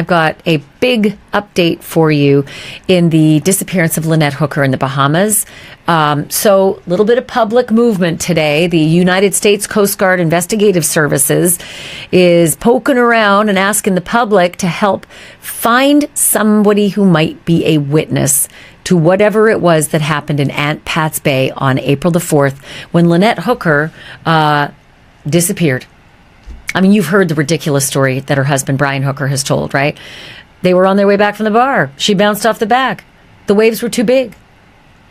I've got a big update for you in the disappearance of Lynette Hooker in the Bahamas. So a little bit of public movement today. The United States Coast Guard Investigative Services is poking around and asking the public to help find somebody who might be a witness to whatever it was that happened in Aunt Pat's Bay on April the 4th when Lynette Hooker disappeared. I mean, you've heard the ridiculous story that her husband, Brian Hooker, has told, right? They were on their way back from the bar. She bounced off the back. The waves were too big.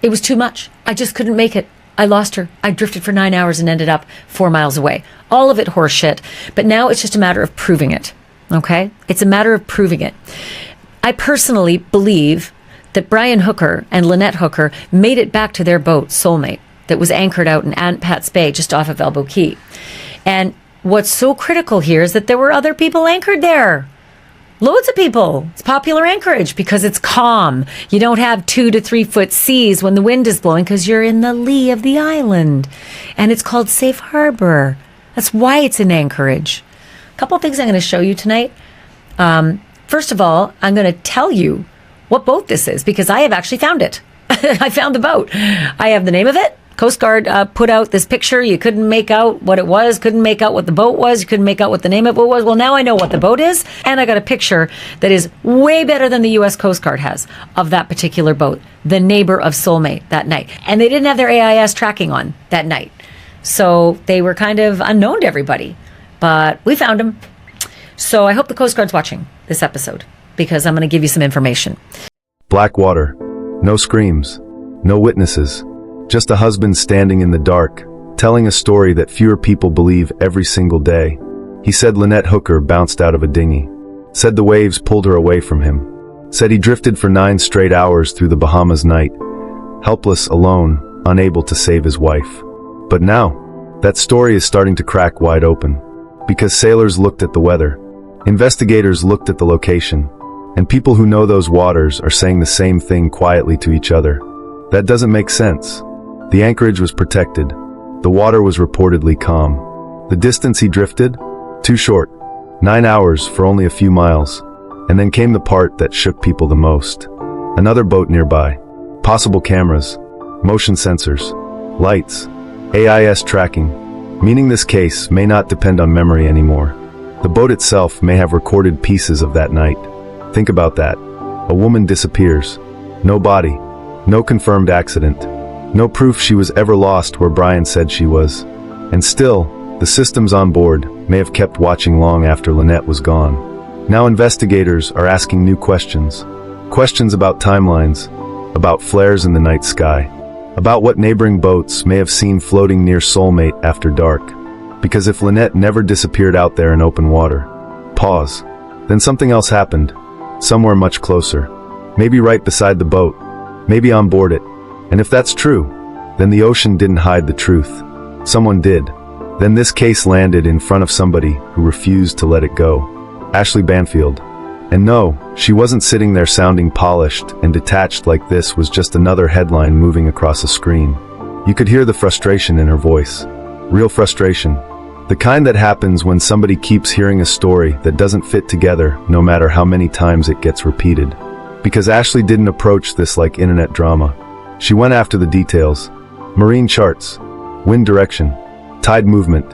It was too much. I just couldn't make it. I lost her. I drifted for 9 hours and ended up 4 miles away. All of it horseshit. But now it's just a matter of proving it. Okay? It's a matter of proving it. I personally believe that Brian Hooker and Lynette Hooker made it back to their boat, Soulmate, that was anchored out in Aunt Pat's Bay just off of Elbow Key. And what's so critical here is that there were other people anchored there. Loads of people. It's popular anchorage because it's calm. You don't have 2 to 3 foot seas when the wind is blowing because you're in the lee of the island. And it's called Safe Harbor. That's why it's an anchorage. A couple of things I'm going to show you tonight. First of all, I'm going to tell you what boat this is because I have actually found it. I found the boat. I have the name of it. Coast Guard put out this picture. You couldn't make out what it was, couldn't make out what the boat was, you couldn't make out what the name of it was. Well, now I know what the boat is, and I got a picture that is way better than the U.S. Coast Guard has of that particular boat, the neighbor of Soulmate that night. And they didn't have their AIS tracking on that night. So they were kind of unknown to everybody. But we found them. So I hope the Coast Guard's watching this episode because I'm going to give you some information. Black water. No screams. No witnesses. Just a husband standing in the dark, telling a story that fewer people believe every single day. He said Lynette Hooker bounced out of a dinghy. Said the waves pulled her away from him. Said he drifted for 9 straight hours through the Bahamas night, helpless, alone, unable to save his wife. But now, that story is starting to crack wide open. Because sailors looked at the weather, investigators looked at the location, and people who know those waters are saying the same thing quietly to each other. That doesn't make sense. The anchorage was protected. The water was reportedly calm. The distance he drifted? Too short. 9 hours for only a few miles. And then came the part that shook people the most. Another boat nearby. Possible cameras. Motion sensors. Lights. AIS tracking. Meaning this case may not depend on memory anymore. The boat itself may have recorded pieces of that night. Think about that. A woman disappears. No body. No confirmed accident. No proof she was ever lost where Brian said she was. And still, the systems on board may have kept watching long after Lynette was gone. Now investigators are asking new questions. Questions about timelines, about flares in the night sky, about what neighboring boats may have seen floating near Soulmate after dark. Because if Lynette never disappeared out there in open water, pause, then something else happened, somewhere much closer. Maybe right beside the boat, maybe on board it. And if that's true, then the ocean didn't hide the truth. Someone did. Then this case landed in front of somebody who refused to let it go. Ashley Banfield. And no, she wasn't sitting there sounding polished and detached like this was just another headline moving across a screen. You could hear the frustration in her voice. Real frustration. The kind that happens when somebody keeps hearing a story that doesn't fit together no matter how many times it gets repeated. Because Ashley didn't approach this like internet drama. She went after the details. Marine charts, wind direction, tide movement,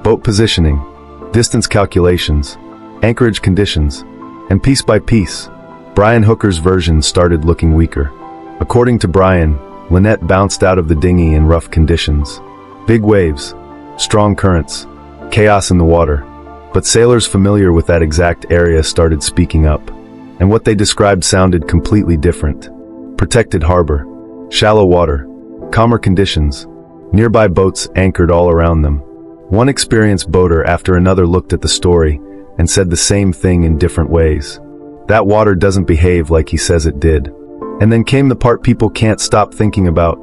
boat positioning, distance calculations, anchorage conditions, and piece by piece, Brian Hooker's version started looking weaker. According to Brian, Lynette bounced out of the dinghy in rough conditions. Big waves, strong currents, chaos in the water. But sailors familiar with that exact area started speaking up. And what they described sounded completely different. Protected harbor. Shallow water, calmer conditions, nearby boats anchored all around them. One experienced boater after another looked at the story and said the same thing in different ways. That water doesn't behave like he says it did. And then came the part people can't stop thinking about.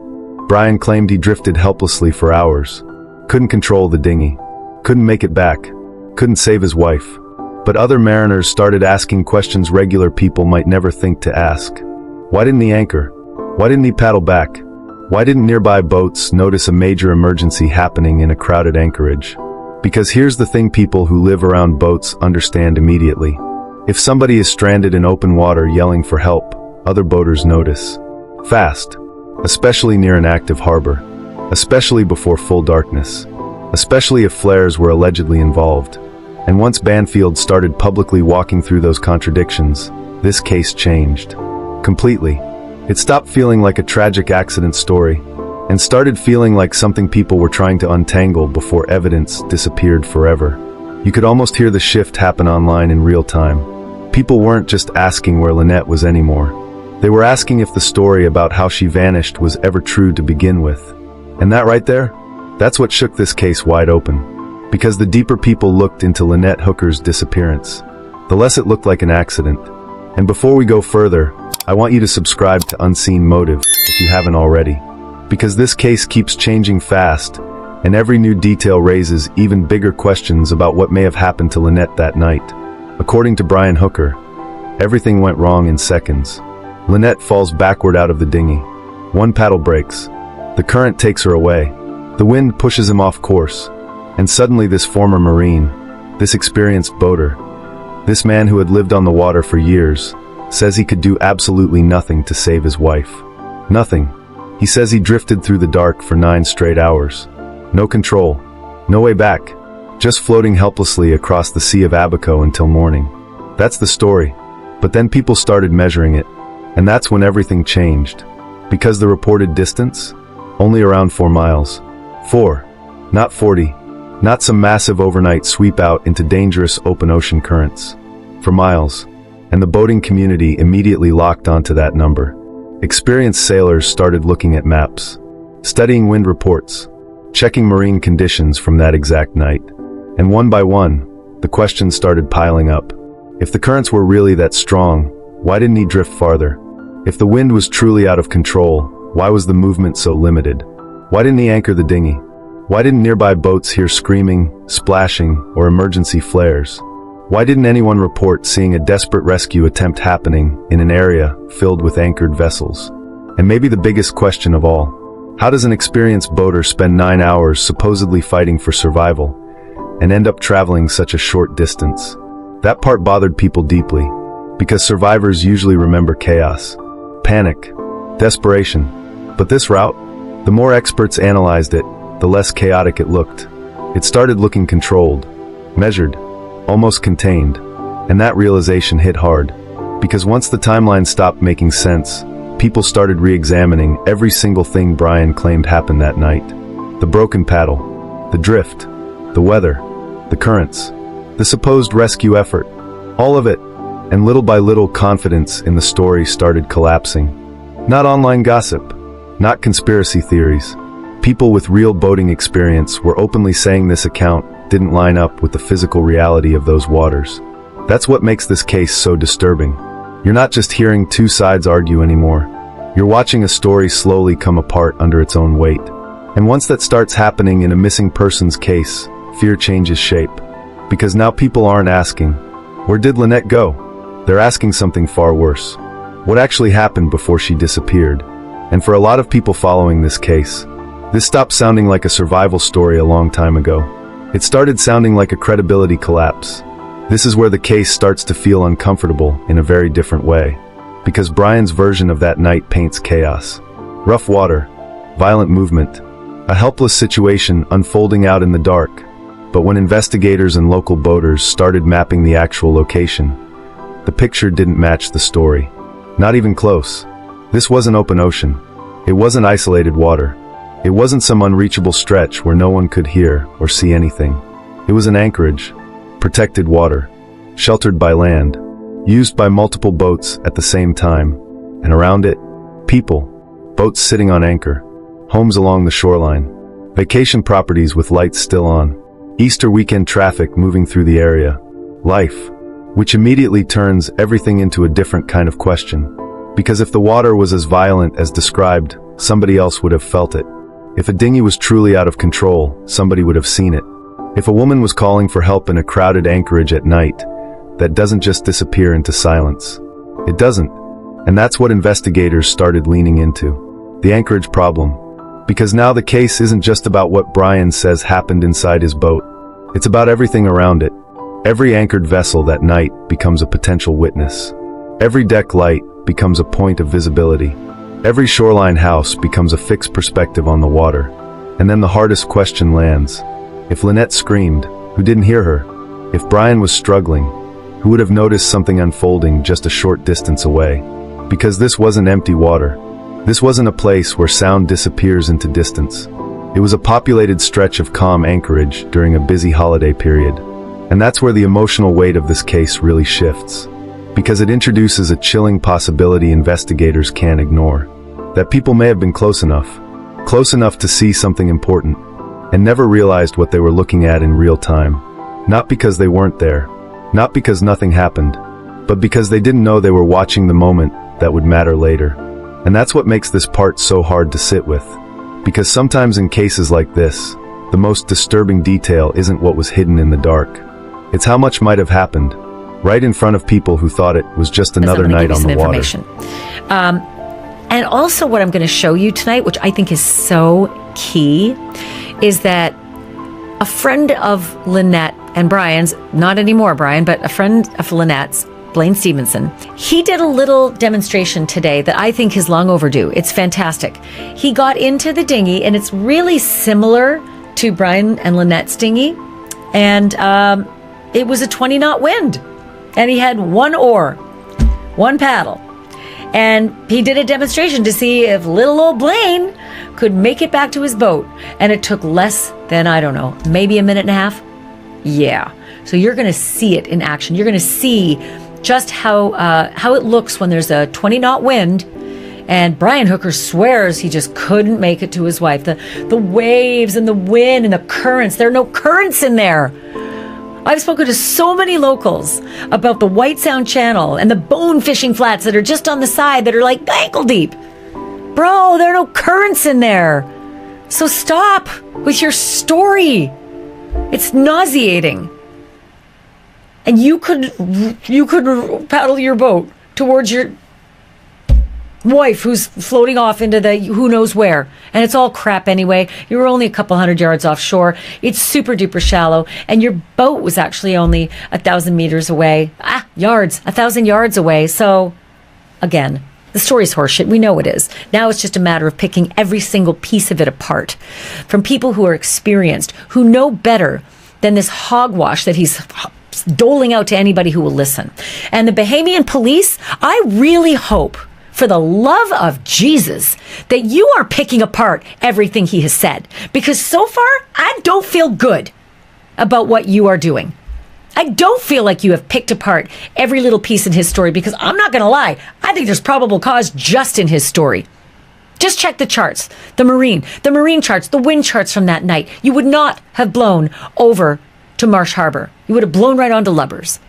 Brian claimed he drifted helplessly for hours. Couldn't control the dinghy. Couldn't make it back. Couldn't save his wife. But other mariners started asking questions regular people might never think to ask. Why didn't he anchor? Why didn't he paddle back? Why didn't nearby boats notice a major emergency happening in a crowded anchorage? Because here's the thing people who live around boats understand immediately. If somebody is stranded in open water yelling for help, other boaters notice. Fast. Especially near an active harbor. Especially before full darkness. Especially if flares were allegedly involved. And once Banfield started publicly walking through those contradictions, this case changed. Completely. It stopped feeling like a tragic accident story, and started feeling like something people were trying to untangle before evidence disappeared forever. You could almost hear the shift happen online in real time. People weren't just asking where Lynette was anymore. They were asking if the story about how she vanished was ever true to begin with. And that right there? That's what shook this case wide open. Because the deeper people looked into Lynette Hooker's disappearance, the less it looked like an accident. And before we go further, I want you to subscribe to Unseen Motive if you haven't already. Because this case keeps changing fast, and every new detail raises even bigger questions about what may have happened to Lynette that night. According to Brian Hooker, everything went wrong in seconds. Lynette falls backward out of the dinghy. One paddle breaks. The current takes her away. The wind pushes him off course. And suddenly this former Marine, this experienced boater, this man who had lived on the water for years, says he could do absolutely nothing to save his wife. Nothing. He says he drifted through the dark for 9 straight hours. No control. No way back. Just floating helplessly across the Sea of Abaco until morning. That's the story. But then people started measuring it. And that's when everything changed. Because the reported distance? Only around 4 miles. 4. Not 40. Not some massive overnight sweep out into dangerous open ocean currents. For miles. And the boating community immediately locked onto that number. Experienced sailors started looking at maps, studying wind reports, checking marine conditions from that exact night. And one by one, the questions started piling up. If the currents were really that strong, why didn't he drift farther? If the wind was truly out of control, why was the movement so limited? Why didn't he anchor the dinghy? Why didn't nearby boats hear screaming, splashing, or emergency flares? Why didn't anyone report seeing a desperate rescue attempt happening in an area filled with anchored vessels? And maybe the biggest question of all, how does an experienced boater spend 9 hours supposedly fighting for survival and end up traveling such a short distance? That part bothered people deeply, because survivors usually remember chaos, panic, desperation. But this route, the more experts analyzed it, the less chaotic it looked. It started looking controlled, measured, almost contained, and that realization hit hard. Because once the timeline stopped making sense, people started re-examining every single thing Brian claimed happened that night. The broken paddle, the drift, the weather, the currents, the supposed rescue effort, all of it, and little by little confidence in the story started collapsing. Not online gossip, not conspiracy theories. People with real boating experience were openly saying this account didn't line up with the physical reality of those waters. That's what makes this case so disturbing. You're not just hearing two sides argue anymore. You're watching a story slowly come apart under its own weight. And once that starts happening in a missing persons case, fear changes shape. Because now people aren't asking, where did Lynette go? They're asking something far worse. What actually happened before she disappeared? And for a lot of people following this case, this stopped sounding like a survival story a long time ago. It started sounding like a credibility collapse. This is where the case starts to feel uncomfortable in a very different way. Because Brian's version of that night paints chaos. Rough water, violent movement, a helpless situation unfolding out in the dark. But when investigators and local boaters started mapping the actual location, the picture didn't match the story. Not even close. This wasn't open ocean. It wasn't isolated water. It wasn't some unreachable stretch where no one could hear or see anything. It was an anchorage, protected water, sheltered by land, used by multiple boats at the same time, and around it, people, boats sitting on anchor, homes along the shoreline, vacation properties with lights still on, Easter weekend traffic moving through the area, life, which immediately turns everything into a different kind of question. Because if the water was as violent as described, somebody else would have felt it. If a dinghy was truly out of control, somebody would have seen it. If a woman was calling for help in a crowded anchorage at night, that doesn't just disappear into silence. It doesn't. And that's what investigators started leaning into. The anchorage problem. Because now the case isn't just about what Brian says happened inside his boat. It's about everything around it. Every anchored vessel that night becomes a potential witness. Every deck light becomes a point of visibility. Every shoreline house becomes a fixed perspective on the water. And then the hardest question lands. If Lynette screamed, who didn't hear her? If Brian was struggling, who would have noticed something unfolding just a short distance away? Because this wasn't empty water. This wasn't a place where sound disappears into distance. It was a populated stretch of calm anchorage during a busy holiday period. And that's where the emotional weight of this case really shifts. Because it introduces a chilling possibility investigators can't ignore. That people may have been close enough to see something important, and never realized what they were looking at in real time. Not because they weren't there, not because nothing happened, but because they didn't know they were watching the moment that would matter later. And that's what makes this part so hard to sit with. Because sometimes in cases like this, the most disturbing detail isn't what was hidden in the dark. It's how much might have happened, right in front of people who thought it was just another night on the water. And also what I'm going to show you tonight, which I think is so key, is that a friend of Lynette and Brian's, not anymore Brian, but a friend of Lynette's, Blaine Stevenson, he did a little demonstration today that I think is long overdue. It's fantastic. He got into the dinghy, and it's really similar to Brian and Lynette's dinghy, and it was a 20-knot wind, and he had one oar, one paddle. And he did a demonstration to see if little old Blaine could make it back to his boat. And it took less than, I don't know, maybe a minute and a half. Yeah. So you're going to see it in action. You're going to see just how it looks when there's a 20-knot wind. And Brian Hooker swears he just couldn't make it to his wife. The waves and the wind and the currents, there are no currents in there. I've spoken to so many locals about the White Sound Channel and the bone fishing flats that are just on the side that are like ankle deep. Bro, there are no currents in there. So stop with your story. It's nauseating. And you could paddle your boat towards your wife who's floating off into the who knows where, and it's all crap anyway. You were only a couple hundred yards offshore. It's super duper shallow, and your boat was actually only 1,000 meters away. 1,000 yards away. So again, the story's horseshit. We know it is. Now it's just a matter of picking every single piece of it apart from people who are experienced, who know better than this hogwash that he's doling out to anybody who will listen. And the Bahamian police, I really hope, for the love of Jesus, that you are picking apart everything he has said. Because so far, I don't feel good about what you are doing. I don't feel like you have picked apart every little piece in his story, because I'm not going to lie, I think there's probable cause just in his story. Just check the charts, the marine charts, the wind charts from that night. You would not have blown over to Marsh Harbor. You would have blown right onto Lubbers.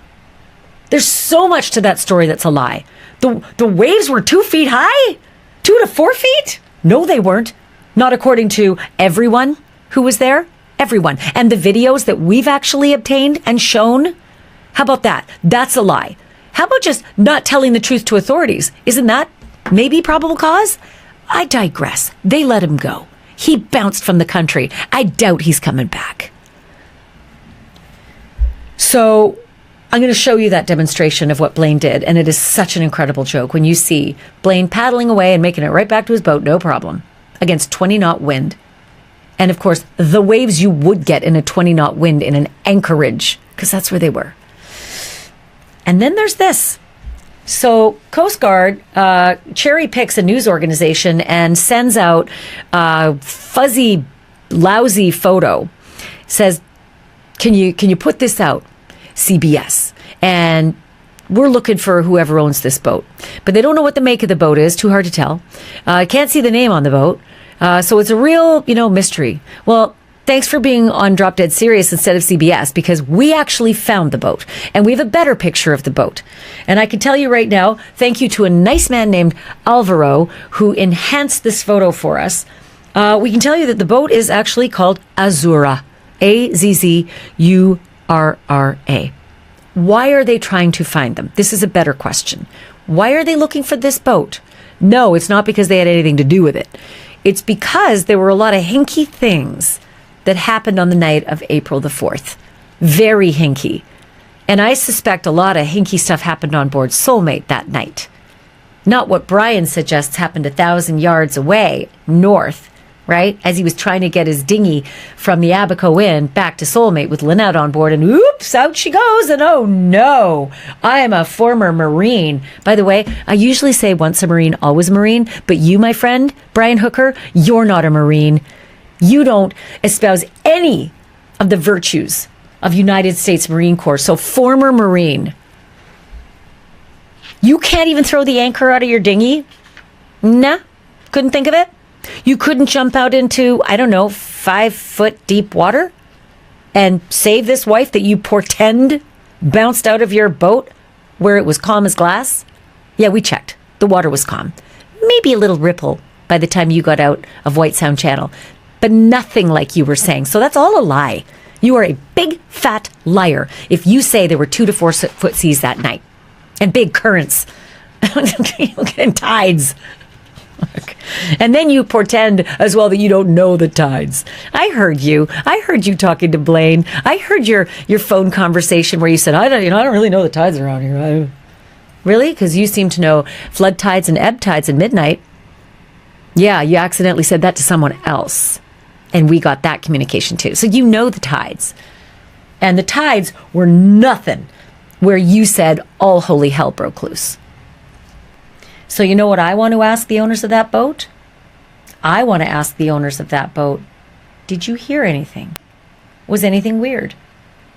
There's so much to that story that's a lie. The waves were 2 feet high? 2 to 4 feet? No, they weren't. Not according to everyone who was there. Everyone. And the videos that we've actually obtained and shown, how about that? That's a lie. How about just not telling the truth to authorities? Isn't that maybe probable cause? I digress. They let him go. He bounced from the country. I doubt he's coming back. So I'm going to show you that demonstration of what Blaine did, and it is such an incredible joke when you see Blaine paddling away and making it right back to his boat, no problem, against 20-knot wind. And of course, the waves you would get in a 20-knot wind in an anchorage, because that's where they were. And then there's this. So Coast Guard cherry picks a news organization and sends out a fuzzy, lousy photo. Says, can you put this out? CBS. And we're looking for whoever owns this boat. But they don't know what the make of the boat is. Too hard to tell. Can't see the name on the boat. So it's a real, mystery. Well, thanks for being on Drop Dead Serious instead of CBS, because we actually found the boat. And we have a better picture of the boat. And I can tell you right now, thank you to a nice man named Alvaro who enhanced this photo for us. We can tell you that the boat is actually called Azura. Azzurra. Why are they trying to find them? This is a better question. Why are they looking for this boat? No, it's not because they had anything to do with it. It's because there were a lot of hinky things that happened on the night of April the 4th. Very hinky. And I suspect a lot of hinky stuff happened on board Soulmate that night. Not what Brian suggests happened 1,000 yards away, north, right? As he was trying to get his dinghy from the Abaco Inn back to Soulmate with Lynette on board, and oops, out she goes. And oh no, I am a former Marine. By the way, I usually say once a Marine, always a Marine, but you, my friend, Brian Hooker, you're not a Marine. You don't espouse any of the virtues of United States Marine Corps. So former Marine. You can't even throw the anchor out of your dinghy? Nah, couldn't think of it. You couldn't jump out into, 5-foot deep water and save this wife that you portend bounced out of your boat where it was calm as glass? Yeah, we checked. The water was calm. Maybe a little ripple by the time you got out of White Sound Channel, but nothing like you were saying. So that's all a lie. You are a big, fat liar if you say there were 2 to 4 foot seas that night and big currents and tides. And then you portend as well that you don't know the tides. I heard you talking to Blaine. I heard your phone conversation where you said, I don't really know the tides around here. Really? Because you seem to know flood tides and ebb tides at midnight. Yeah, you accidentally said that to someone else. And we got that communication too. So you know the tides. And the tides were nothing where you said all holy hell broke loose. So you know what I want to ask the owners of that boat? I want to ask the owners of that boat, did you hear anything? Was anything weird?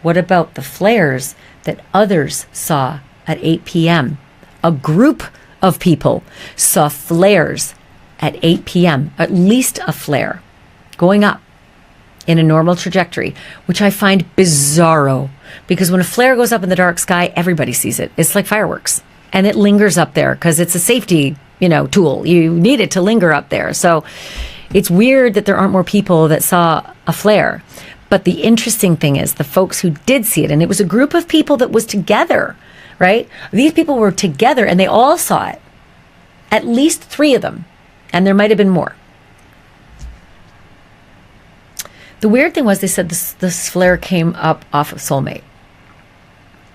What about the flares that others saw at 8 p.m.? A group of people saw flares at 8 p.m., at least a flare, going up in a normal trajectory, which I find bizarro, because when a flare goes up in the dark sky, everybody sees it. It's like fireworks. And it lingers up there because it's a safety, tool. You need it to linger up there. So it's weird that there aren't more people that saw a flare. But the interesting thing is the folks who did see it, and it was a group of people that was together, right? These people were together and they all saw it. At least 3 of them. And there might have been more. The weird thing was they said this flare came up off of Soulmate.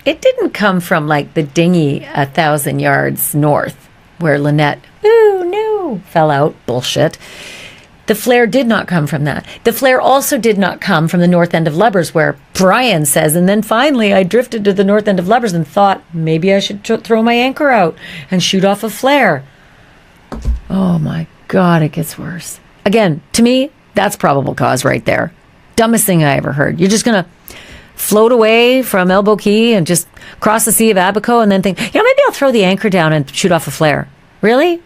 It didn't come from like the dinghy 1,000 yards north where Lynette, fell out. Bullshit. The flare did not come from that. The flare also did not come from the north end of Lubbers where Brian says, and then finally I drifted to the north end of Lubbers and thought maybe I should throw my anchor out and shoot off a flare. Oh my God, it gets worse. Again, to me, that's probable cause right there. Dumbest thing I ever heard. You're just going to float away from Elbow Key and just cross the Sea of Abaco and then think, maybe I'll throw the anchor down and shoot off a flare. Really?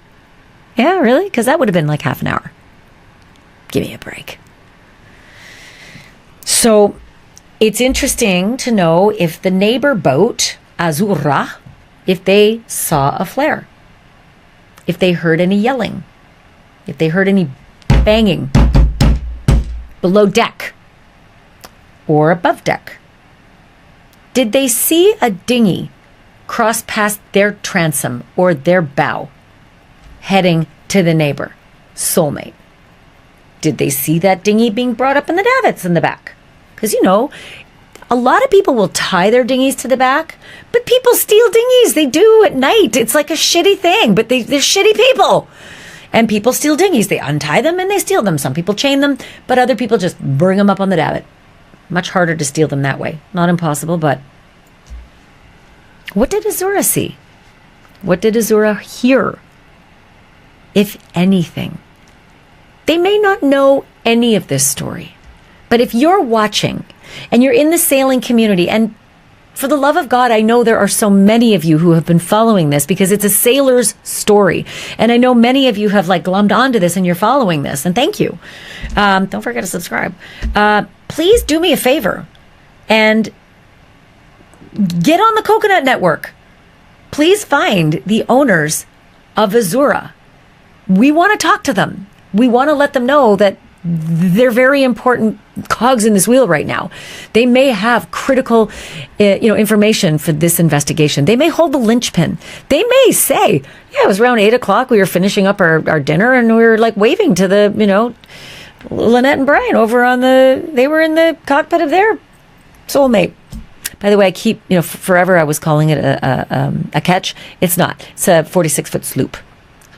Yeah, really? Because that would have been like half an hour. Give me a break. So it's interesting to know if the neighbor boat, Azura, if they saw a flare, if they heard any yelling, if they heard any banging below deck or above deck. Did they see a dinghy cross past their transom or their bow heading to the neighbor, Soulmate? Did they see that dinghy being brought up in the davits in the back? Because, a lot of people will tie their dinghies to the back, but people steal dinghies. They do at night. It's like a shitty thing, but they're shitty people. And people steal dinghies. They untie them and they steal them. Some people chain them, but other people just bring them up on the davit. Much harder to steal them that way. Not impossible, but what did Azura see? What did Azura hear? If anything. They may not know any of this story, but if you're watching and you're in the sailing community, and for the love of God, I know there are so many of you who have been following this because it's a sailor's story. And I know many of you have glommed onto this and you're following this. And thank you. Don't forget to subscribe. Please do me a favor and get on the Coconut Network. Please find the owners of Azura. We want to talk to them. We want to let them know that they're very important cogs in this wheel right now. They may have critical, information for this investigation. They may hold the linchpin. They may say, it was around 8 o'clock. We were finishing up our dinner and we were waving to the, Lynette and Brian over they were in the cockpit of their Soulmate. By the way, I keep, forever I was calling it a catch. It's not. It's a 46-foot sloop.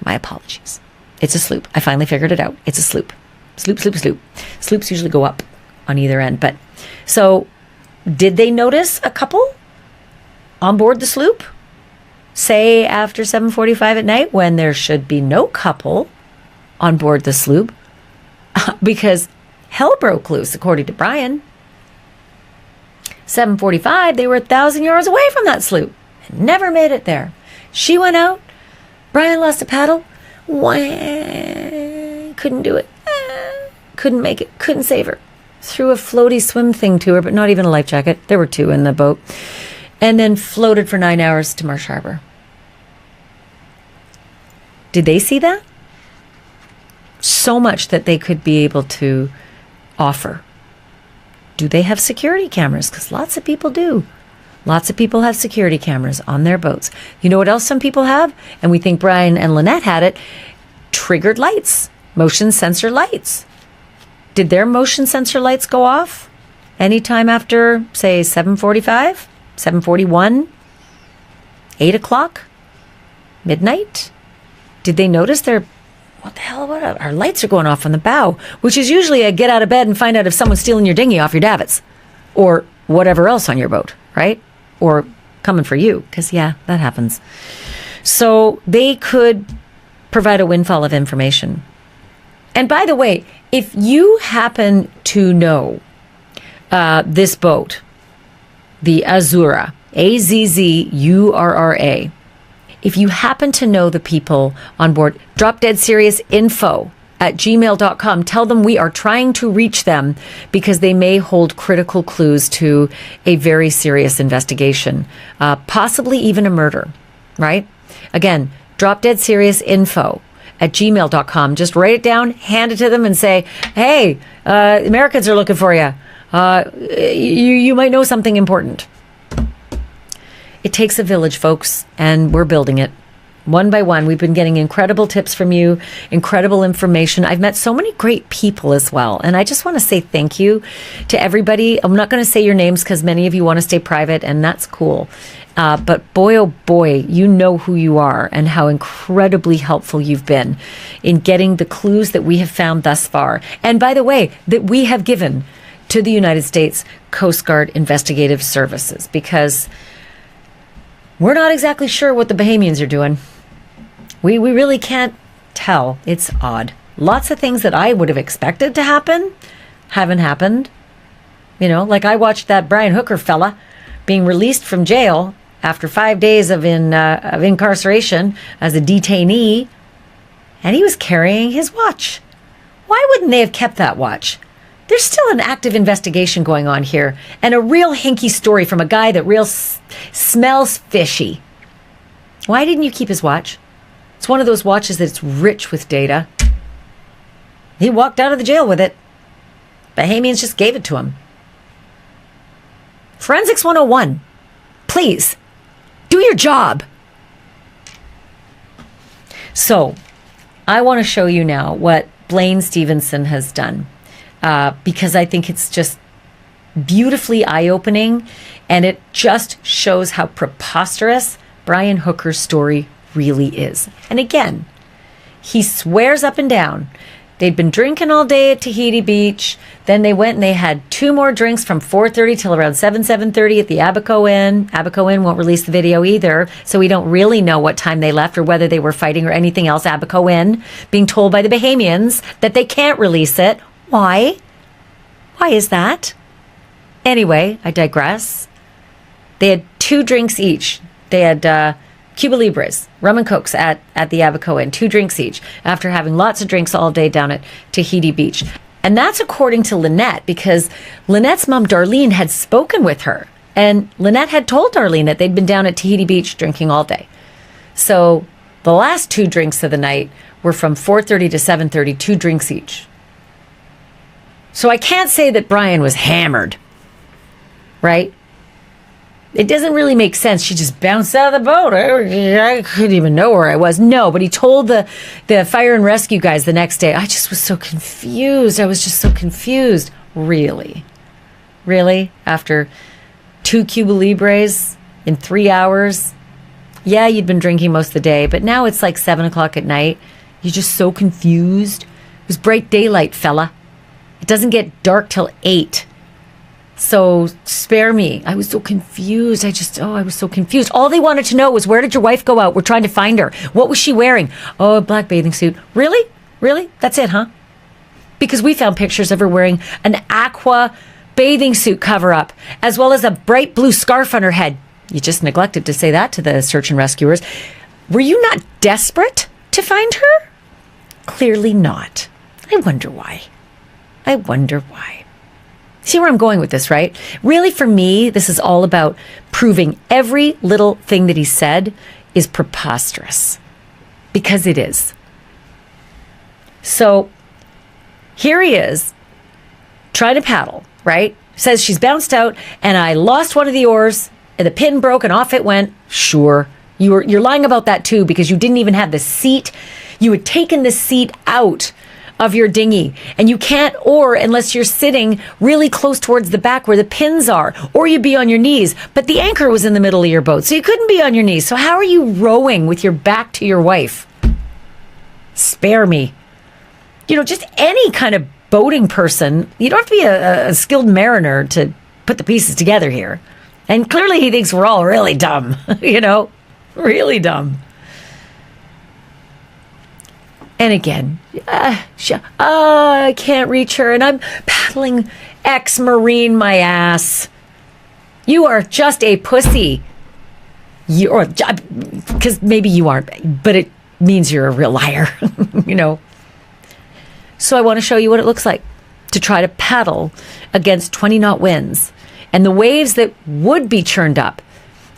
My apologies. It's a sloop. I finally figured it out. It's a sloop. Sloop, sloop, sloop. Sloops usually go up on either end. But so did they notice a couple on board the sloop? Say after 7:45 at night, when there should be no couple on board the sloop, because hell broke loose, according to Brian. 7:45, they were 1,000 yards away from that sloop and never made it there. She went out. Brian lost a paddle. Wah, couldn't do it. Couldn't make it. Couldn't save her. Threw a floaty swim thing to her, but not even a life jacket. There were 2 in the boat. And then floated for 9 hours to Marsh Harbor. Did they see that? So much that they could be able to offer. Do they have security cameras? Because lots of people do. Lots of people have security cameras on their boats. You know what else some people have? And we think Brian and Lynette had it. Triggered lights. Motion sensor lights. Did their motion sensor lights go off anytime after, say, 7:45? 7:41, 8 o'clock, midnight? Did they notice what the hell, our lights are going off on the bow, which is usually a get out of bed and find out if someone's stealing your dinghy off your davits or whatever else on your boat, right? Or coming for you, because yeah, that happens. So they could provide a windfall of information. And by the way, if you happen to know this boat, the Azzurra, Azzurra. If you happen to know the people on board, dropdeadseriousinfo@gmail.com. Tell them we are trying to reach them because they may hold critical clues to a very serious investigation, possibly even a murder, right? Again, dropdeadseriousinfo@gmail.com. Just write it down, hand it to them and say, hey, Americans are looking for you. You might know something important. It takes a village, folks, and we're building it. One by one, we've been getting incredible tips from you, incredible information. I've met so many great people as well. And I just want to say thank you to everybody. I'm not going to say your names because many of you want to stay private, and that's cool. But boy, oh boy, you know who you are and how incredibly helpful you've been in getting the clues that we have found thus far. And by the way, that we have given to the United States Coast Guard Investigative Services, because we're not exactly sure what the Bahamians are doing. We really can't tell. It's odd. Lots of things that I would have expected to happen haven't happened. Like I watched that Brian Hooker fella being released from jail after 5 days of incarceration as a detainee, and he was carrying his watch. Why wouldn't they have kept that watch? There's still an active investigation going on here, and a real hinky story from a guy that smells fishy. Why didn't you keep his watch? It's one of those watches that's rich with data. He walked out of the jail with it. Bahamians just gave it to him. Forensics 101. Please, do your job. So, I want to show you now what Blaine Stevenson has done. Because I think it's just beautifully eye-opening, and it just shows how preposterous Brian Hooker's story really is. And again, he swears up and down they'd been drinking all day at Tahiti Beach. Then they went and they had 2 more drinks from 4:30 till around 7:30 at the Abaco Inn. Abaco Inn won't release the video either, so we don't really know what time they left or whether they were fighting or anything else. Abaco Inn being told by the Bahamians that they can't release it. Why? Why is that? Anyway, I digress. They had 2 drinks each. They had Cuba Libres, rum and cokes at the Abaco Inn, 2 drinks each, after having lots of drinks all day down at Tahiti Beach. And that's according to Lynette, because Lynette's mom, Darlene, had spoken with her. And Lynette had told Darlene that they'd been down at Tahiti Beach drinking all day. So the last 2 drinks of the night were from 4:30 to 7:30, 2 drinks each. So I can't say that Brian was hammered, right? It doesn't really make sense. She just bounced out of the boat. I couldn't even know where I was. No, but he told the fire and rescue guys the next day. I just was so confused. I was just so confused. Really? Really? After 2 Cuba Libres in 3 hours. Yeah, you'd been drinking most of the day, but now it's like 7 o'clock at night. You're just so confused. It was bright daylight, fella. It doesn't get dark till 8. So spare me. I was so confused. I was so confused. All they wanted to know was, where did your wife go out? We're trying to find her. What was she wearing? Oh, a black bathing suit. Really? Really? That's it, huh? Because we found pictures of her wearing an aqua bathing suit cover-up, as well as a bright blue scarf on her head. You just neglected to say that to the search and rescuers. Were you not desperate to find her? Clearly not. I wonder why. I wonder why. See where I'm going with this, right? Really, for me, this is all about proving every little thing that he said is preposterous. Because it is. So, here he is, trying to paddle, right? Says she's bounced out, and I lost one of the oars, and the pin broke, and off it went. Sure. You're lying about that, too, because you didn't even have the seat. You had taken the seat out of your dinghy, and you can't oar unless you're sitting really close towards the back where the pins are, or you'd be on your knees. But the anchor was in the middle of your boat, so you couldn't be on your knees. So how are you rowing with your back to your wife? Spare me. Just any kind of boating person. You don't have to be a skilled mariner to put the pieces together here. And clearly he thinks we're all really dumb, really dumb. And again, I can't reach her, and I'm paddling ex-Marine my ass. You are just a pussy. Because maybe you aren't, but it means you're a real liar, So I want to show you what it looks like to try to paddle against 20-knot winds and the waves that would be churned up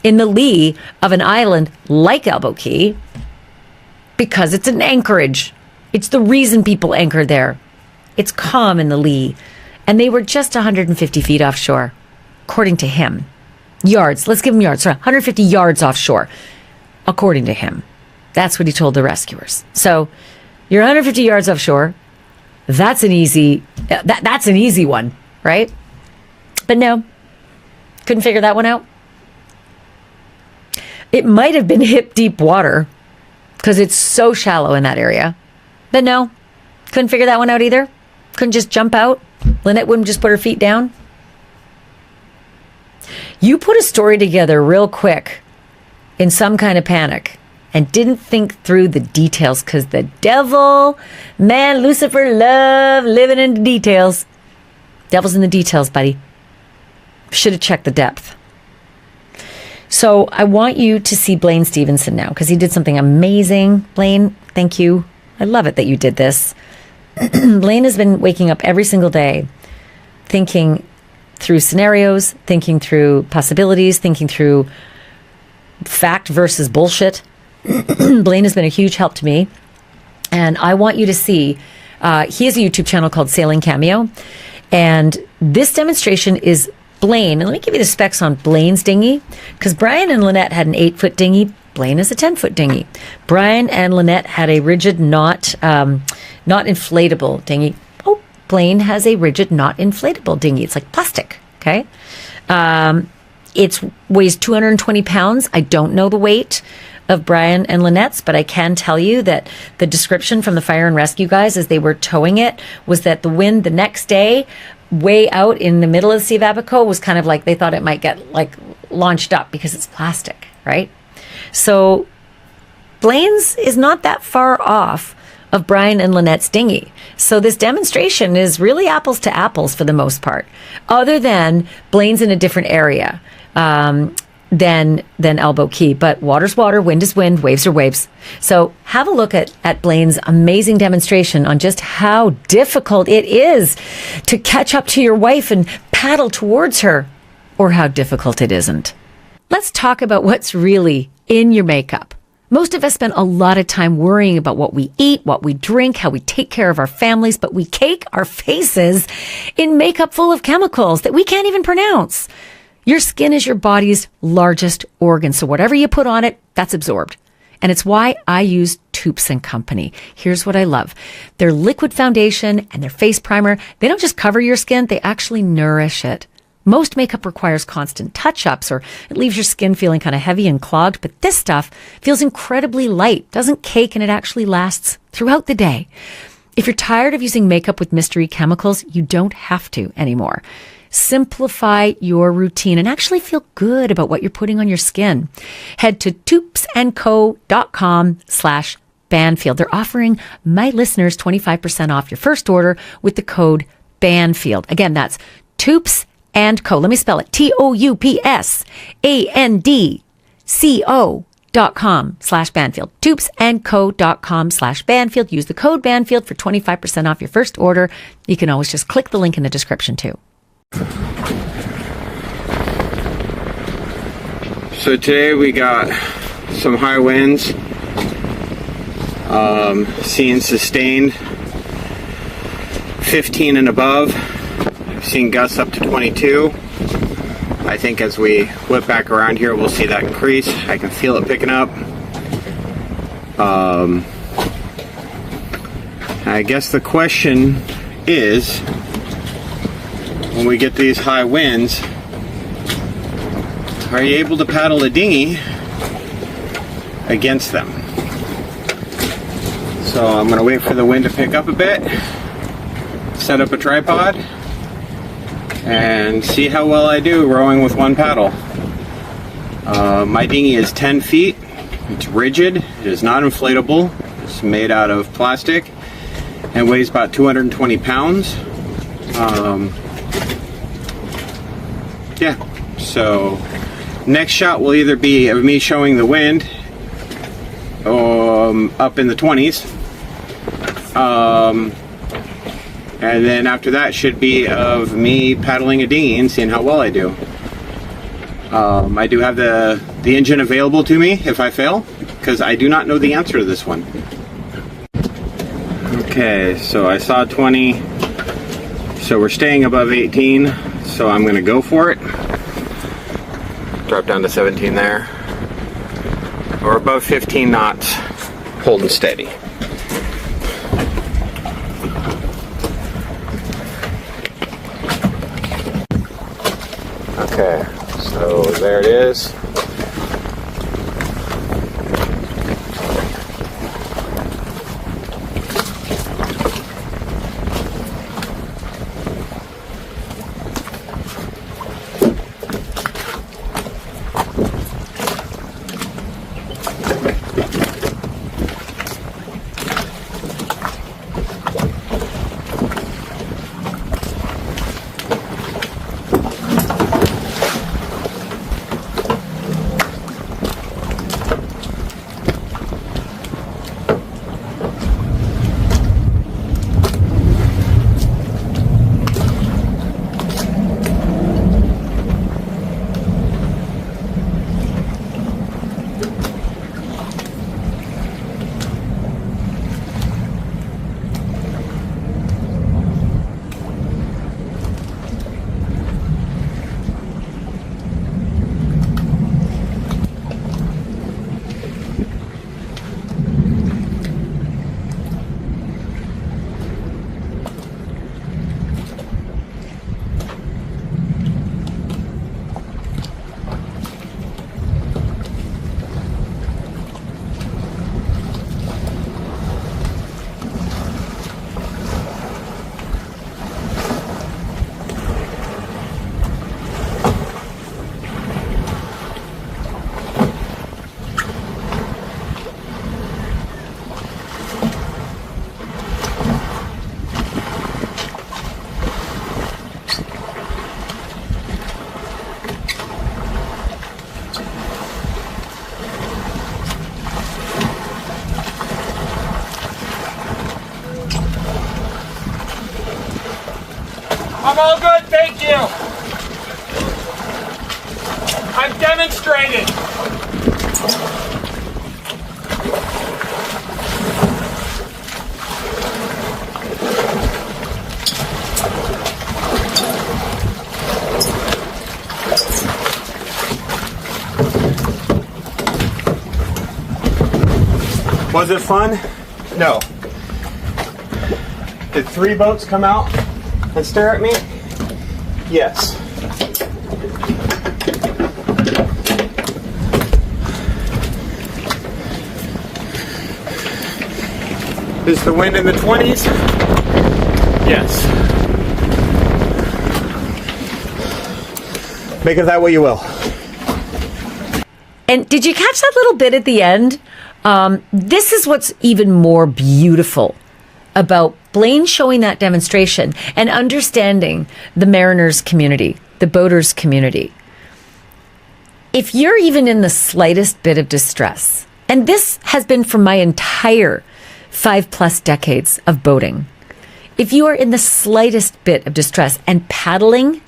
in the lee of an island like Elbow Key, because it's an anchorage. It's the reason people anchor there. It's calm in the lee. And they were just 150 feet offshore, according to him. Yards. Let's give him yards. Sorry, 150 yards offshore, according to him. That's what he told the rescuers. So you're 150 yards offshore. That's an easy one, right? But no, couldn't figure that one out. It might have been hip deep water because it's so shallow in that area. But no, couldn't figure that one out either. Couldn't just jump out. Lynette wouldn't just put her feet down. You put a story together real quick in some kind of panic and didn't think through the details, because the devil, man, Lucifer loved living in the details. Devil's in the details, buddy. Should have checked the depth. So I want you to see Blaine Stevenson now, because he did something amazing. Blaine, thank you. I love it that you did this. Blaine has been waking up every single day thinking through scenarios, thinking through possibilities, thinking through fact versus bullshit. Blaine has been a huge help to me. And I want you to see, he has a YouTube channel called Sailing Cameo. And this demonstration is Blaine. And let me give you the specs on Blaine's dinghy, because Brian and Lynette had an 8-foot dinghy. Blaine is a 10-foot dinghy. Brian and Lynette had a rigid, not inflatable dinghy. Oh, Blaine has a rigid, not inflatable dinghy. It's like plastic, okay? It weighs 220 pounds. I don't know the weight of Brian and Lynette's, but I can tell you that the description from the fire and rescue guys as they were towing it was that the wind the next day, way out in the middle of the Sea of Abaco, was kind of like they thought it might get like launched up because it's plastic, right? So Blaine's is not that far off of Brian and Lynette's dinghy. So this demonstration is really apples to apples for the most part, other than Blaine's in a different area than Elbow Key. But water's water, wind is wind, waves are waves. So have a look at Blaine's amazing demonstration on just how difficult it is to catch up to your wife and paddle towards her, or how difficult it isn't. Let's talk about what's really in your makeup. Most of us spend a lot of time worrying about what we eat, what we drink, how we take care of our families, but we cake our faces in makeup full of chemicals that we can't even pronounce. Your skin is your body's largest organ, so whatever you put on it, that's absorbed. And it's why I use Toups & Company. Here's what I love. Their liquid foundation and their face primer, they don't just cover your skin, they actually nourish it. Most makeup requires constant touch-ups, or it leaves your skin feeling kind of heavy and clogged, but this stuff feels incredibly light, doesn't cake, and it actually lasts throughout the day. If you're tired of using makeup with mystery chemicals, you don't have to anymore. Simplify your routine and actually feel good about what you're putting on your skin. Head to toupsandco.com/Banfield. They're offering my listeners 25% off your first order with the code Banfield. Again, that's Toups and Co. Let me spell it. TOUPSANDCO.com/Banfield. Toupsandco.com/Banfield. Use the code Banfield for 25% off your first order. You can always just click the link in the description too. So today we got some high winds, seeing sustained 15 and above. I've seen gusts up to 22. I think as we whip back around here, we'll see that increase. I can feel it picking up. I guess the question is, when we get these high winds, are you able to paddle a dinghy against them? So I'm going to wait for the wind to pick up a bit, set up a tripod, and see how well I do rowing with one paddle. My dinghy is 10 feet. It's rigid. It is not inflatable. It's made out of plastic and weighs about 220 pounds. Yeah, so next shot will either be of me showing the wind up in the 20s, and then after that should be of me paddling a dinghy and seeing how well I do. I do have the engine available to me if I fail, because I do not know the answer to this one. Okay, so I saw 20, so we're staying above 18, so I'm going to go for it. Drop down to 17 there. Or above 15 knots, holding steady. Okay, so there it is. I'm all good, thank you. I've demonstrated. Was it fun? No. Did 3 boats come out and stare at me? Yes. Is the wind in the 20s? Yes. Make of that what you will. And did you catch that little bit at the end? This is what's even more beautiful about Blaine showing that demonstration and understanding the mariners community, the boaters community. If you're even in the slightest bit of distress, and this has been for my entire 5+ decades of boating, if you are in the slightest bit of distress and paddling,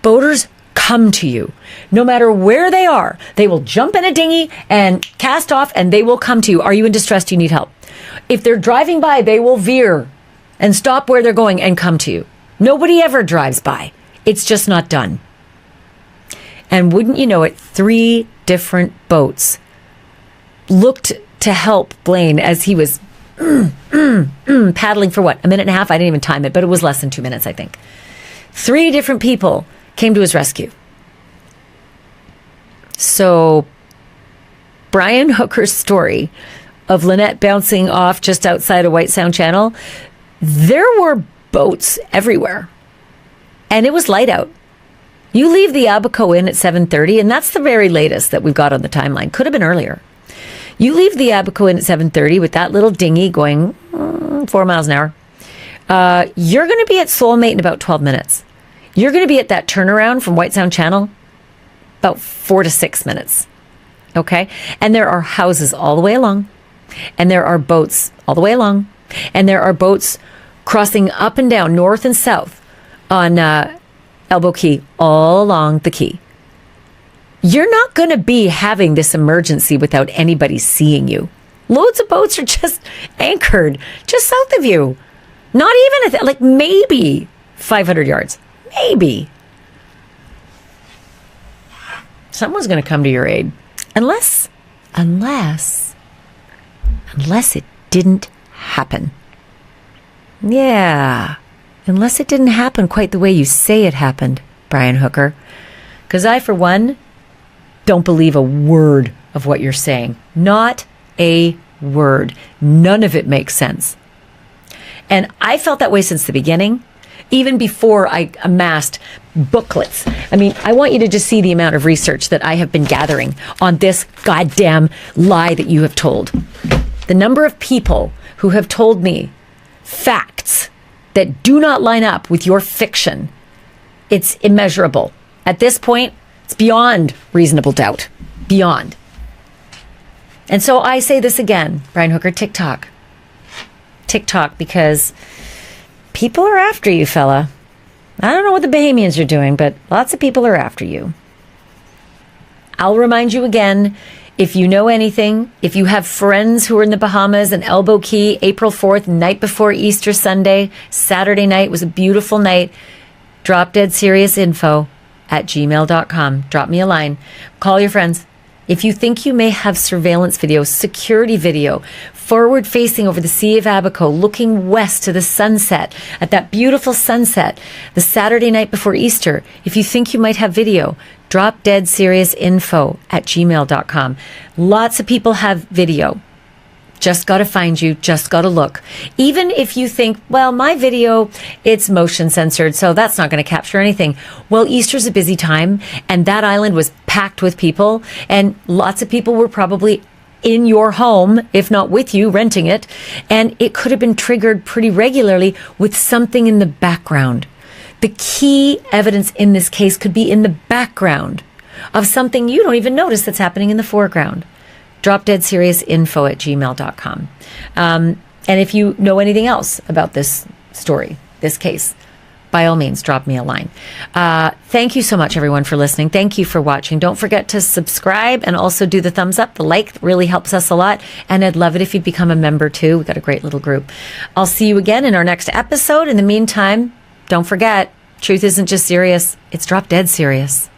boaters come to you. No matter where they are, they will jump in a dinghy and cast off, and they will come to you. Are you in distress? Do you need help? If they're driving by, they will veer and stop where they're going and come to you. Nobody ever drives by. It's just not done. And wouldn't you know it, 3 different boats looked to help Blaine as he was paddling for what, a minute and a half? I didn't even time it, but it was less than 2 minutes, I think. 3 different people came to his rescue. So Brian Hooker's story of Lynette bouncing off just outside of White Sound Channel, there were boats everywhere. And it was light out. You leave the Abaco Inn at 7:30, and that's the very latest that we've got on the timeline. Could have been earlier. You leave the Abaco Inn at 7:30 with that little dinghy going 4 miles an hour. You're going to be at Soulmate in about 12 minutes. You're going to be at that turnaround from White Sound Channel about 4 to 6 minutes. Okay? And there are houses all the way along. And there are boats all the way along. And there are boats crossing up and down, north and south on Elbow Key, all along the key. You're not going to be having this emergency without anybody seeing you. Loads of boats are just anchored just south of you. Not even, like maybe 500 yards. Maybe. Someone's going to come to your aid. Unless it didn't happen. Yeah. Unless it didn't happen quite the way you say it happened, Brian Hooker. Because I, for one, don't believe a word of what you're saying. Not a word. None of it makes sense. And I felt that way since the beginning, even before I amassed booklets. I mean, I want you to just see the amount of research that I have been gathering on this goddamn lie that you have told. The number of people who have told me facts that do not line up with your fiction, it's immeasurable. At this point, it's beyond reasonable doubt. Beyond. And so I say this again, Brian Hooker, TikTok. TikTok, because people are after you, fella. I don't know what the Bahamians are doing, but lots of people are after you. I'll remind you again, if you know anything, if you have friends who are in the Bahamas and Elbow Key, April 4th, night before Easter Sunday, Saturday night was a beautiful night. Drop dead serious info at gmail.com. Drop me a line. Call your friends. If you think you may have surveillance video, security video, forward facing over the Sea of Abaco, looking west to the sunset, at that beautiful sunset, the Saturday night before Easter, if you think you might have video, drop dead serious info at gmail.com. Lots of people have video. Just got to find you, just got to look. Even if you think, well, my video, it's motion censored, so that's not going to capture anything. Well, Easter's a busy time, and that island was packed with people, and lots of people were probably in your home, if not with you, renting it, and it could have been triggered pretty regularly with something in the background. The key evidence in this case could be in the background of something you don't even notice that's happening in the foreground. Drop dead serious info at gmail.com. And if you know anything else about this story, this case, by all means, drop me a line. Thank you so much, everyone, for listening. Thank you for watching. Don't forget to subscribe and also do the thumbs up. The like really helps us a lot. And I'd love it if you'd become a member, too. We've got a great little group. I'll see you again in our next episode. In the meantime, don't forget, truth isn't just serious. It's drop dead serious.